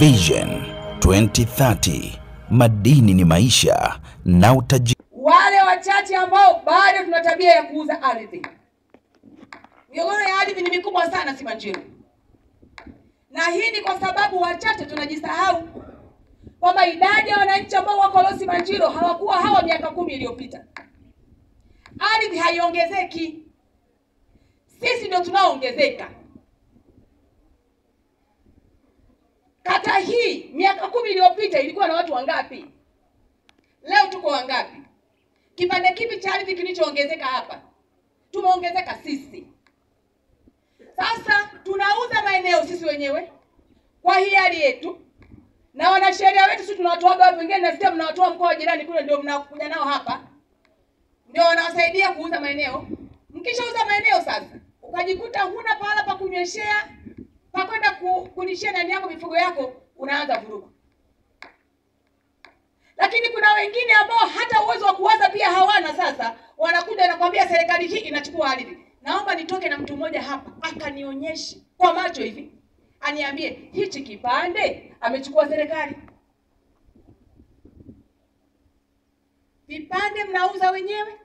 Vision 2030, madini ni maisha na utajiri. Wale wachache ambao bado tuna tabia ya kuuza ardhi. Migogoro ya ardhi ni mikubwa sana Simanjiro. Na hii ni kwa sababu wachache tunajisahau kwamba idadi ya wananchi ambao wako Simanjiro hawakuwa hawa miaka 10 iliyopita. Ardhi haiongezeki. Sisi ndio tunaoongezeka. Kata hii miaka 10 iliyopita ilikuwa na watu wangapi? Leo tuko wangapi? Kipande kipi cha ardhi kilichoongezeka hapa? Tumeongezeka sisi. Sasa tunauza maeneo sisi wenyewe kwa hiari yetu, na wanasheria wetu sisi tunawatoaga watu wengine, na sisi mnawatoa mkoa wa jirani kule, ndio mnakuja nao hapa, ndio wanawasaidia kuuza maeneo. Mkishauza maeneo sasa ukajikuta huna pahala pa kunyweshea, pa kwenda kulishia ndani yako mifugo yako, unaanza vurugu. Lakini kuna wengine ambao hata uwezo wa kuwaza pia hawana. Sasa wanakuja na kuambia serikali hii inachukua ardhi. Naomba nitoke na mtu mmoja hapa akanionyeshe kwa macho hivi, aniambie hichi kipande amechukua serikali. Vipande mnauza wenyewe,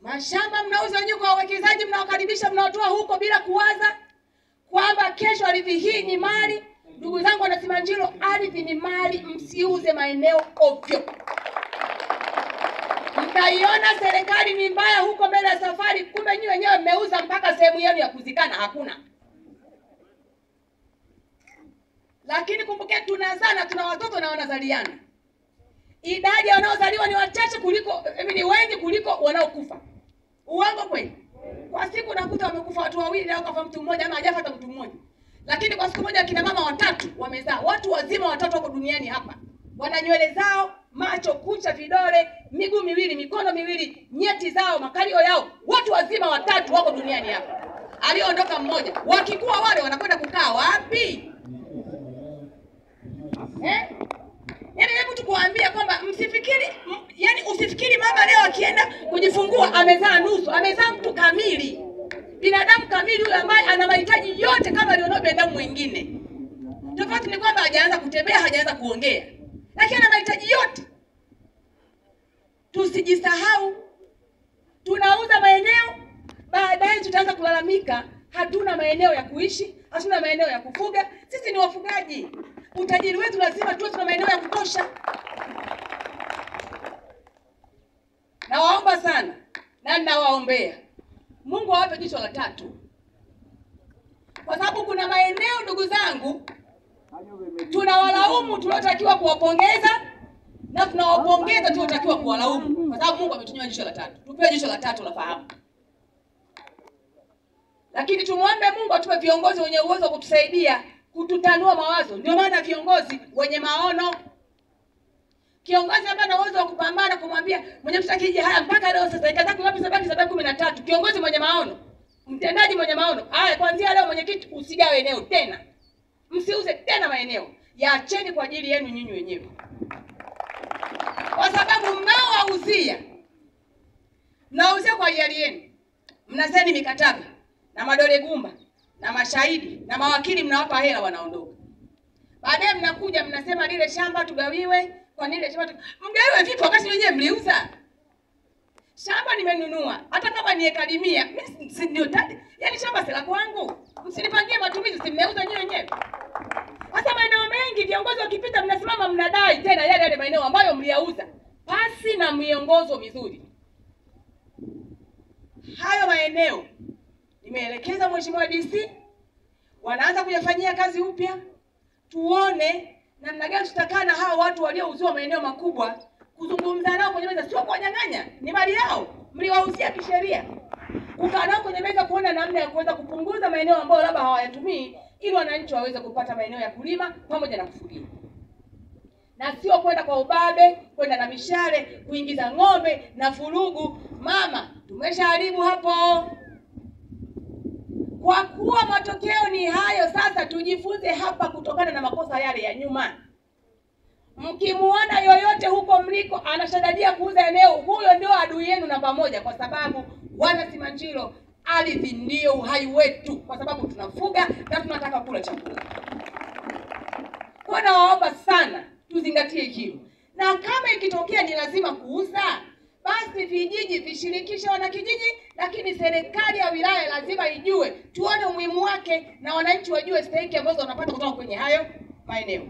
mashamba mnauza wenyewe kwa wawekezaji, mnawakaribisha, mnawatoa huko bila kuwaza kwamba kesho ardhi hii ni mali. Ndugu zangu wana Simanjiro, ardhi ni mali, msiuze maeneo ovyo. Mtaiona serikali ni mbaya huko mbele ya safari, kumbe nyinyi wenyewe mmeuza mpaka sehemu yenu ya kuzikana hakuna. Lakini kumbuke tunazana, tuna watoto na wanazaliana. Idadi ya wanaozaliwa ni wachache kuliko, ni wengi kuliko wanaokufa. Uongo kweli? Kwa siku nakuta wamekufa watu wawili au kafa mtu mmoja ama hajafa hata mtu mmoja. Lakini kwa siku moja kina mama watatu wamezaa. Watu wazima watatu wako duniani hapa. Wana nywele zao, macho, kucha, vidole, miguu miwili, mikono miwili, nyeti zao, makalio yao. Watu wazima watatu wako duniani hapa. Aliondoka mmoja. Wakikuwa wale wanakwenda kukaa wapi? Yaani hebu tukuambia kwamba msifikiri, yani usifikiri mama leo akienda kujifungua amezaa nusu, amezaa mtu kamili. Binadamu kamili yule ambaye ana mahitaji yote kama alionao binadamu mwingine. Tofauti ni kwamba hajaanza kutembea, hajaanza kuongea, lakini ana mahitaji yote. Tusijisahau. Tunauza maeneo, baadaye tutaanza kulalamika hatuna maeneo ya kuishi, hatuna maeneo ya kufuga. Sisi ni wafugaji. Utajiri wetu lazima tuwe tuna maeneo ya kutosha. Nawaomba sana na ninawaombea Mungu awape jicho la tatu. Kwa sababu kuna maeneo ndugu zangu tunawalaumu tunaotakiwa kuwapongeza, na tunawapongeza tunaotakiwa kuwalaumu, kwa sababu Mungu ametunyima jicho la tatu. Tupewe jicho la tatu la fahamu. Lakini tumuombe Mungu atupe viongozi wenye uwezo wa kutusaidia kututanua mawazo. Ndio maana viongozi wenye maono, kiongozi ambaye ana uwezo wa kupambana kumwambia mwenye mtakije haya mpaka leo sasa ikataka ngapi sabaki 13. Kiongozi mwenye maono, mtendaji mwenye maono. Haya kuanzia leo mwenyekiti usigawe eneo tena. Msiuze tena maeneo. Yaacheni kwa ajili yenu nyinyi wenyewe. Kwa sababu mnaowauzia, mnauzia kwa hiari yenu. Mnasaini mikataba na madole gumba na mashahidi na mawakili, mnawapa hela wanaondoka. Baadaye mnakuja mnasema lile shamba tugawiwe. Kwa nini shamba mgawiwe vipi wakati wenyewe mliuza? Shamba nimenunua hata kama ni ekari 100, mimi si ndio tadi. Yaani shamba si la kwangu. Msinipangie matumizi, si mmeuza nyinyi wenyewe. Hata maeneo mengi viongozi wakipita mnasimama mnadai tena yale maeneo ambayo mliyauza pasi na miongozo mizuri. Hayo maeneo nimeelekeza Mheshimiwa DC, wanaanza kuyafanyia kazi upya. Tuone namna gani tutakaa na hao watu waliouziwa maeneo makubwa, kuzungumza nao kwenye meza, sio kuwanyang'anya, ni mali yao, mliwauzia kisheria. Kukaa nao kwenye meza kuona namna ya kuweza kupunguza maeneo ambayo labda hawayatumii, ili wananchi waweze kupata maeneo ya kulima pamoja na kufugia. Na sio kwenda kwa ubabe, kwenda na mishale, kuingiza ng'ombe na furugu. Mama, tumeshaharibu hapo. Kwa kuwa matokeo ni hayo, sasa tujifunze hapa kutokana na makosa yale ya nyuma. Mkimuona yoyote huko mliko anashadadia kuuza eneo, huyo ndio adui yenu namba 1, kwa sababu wana Simanjiro ardhi ndio uhai wetu, kwa sababu tunafuga na tunataka kula chakula. nawaomba sana tuzingatie hilo, na kama ikitokea ni lazima kuuza, basi vijiji vishirikishe wanakijiji, lakini serikali ya wilaya lazima ijue, tuone umuhimu wake, na wananchi wajue stahiki ambazo wanapata kutoka kwenye hayo maeneo.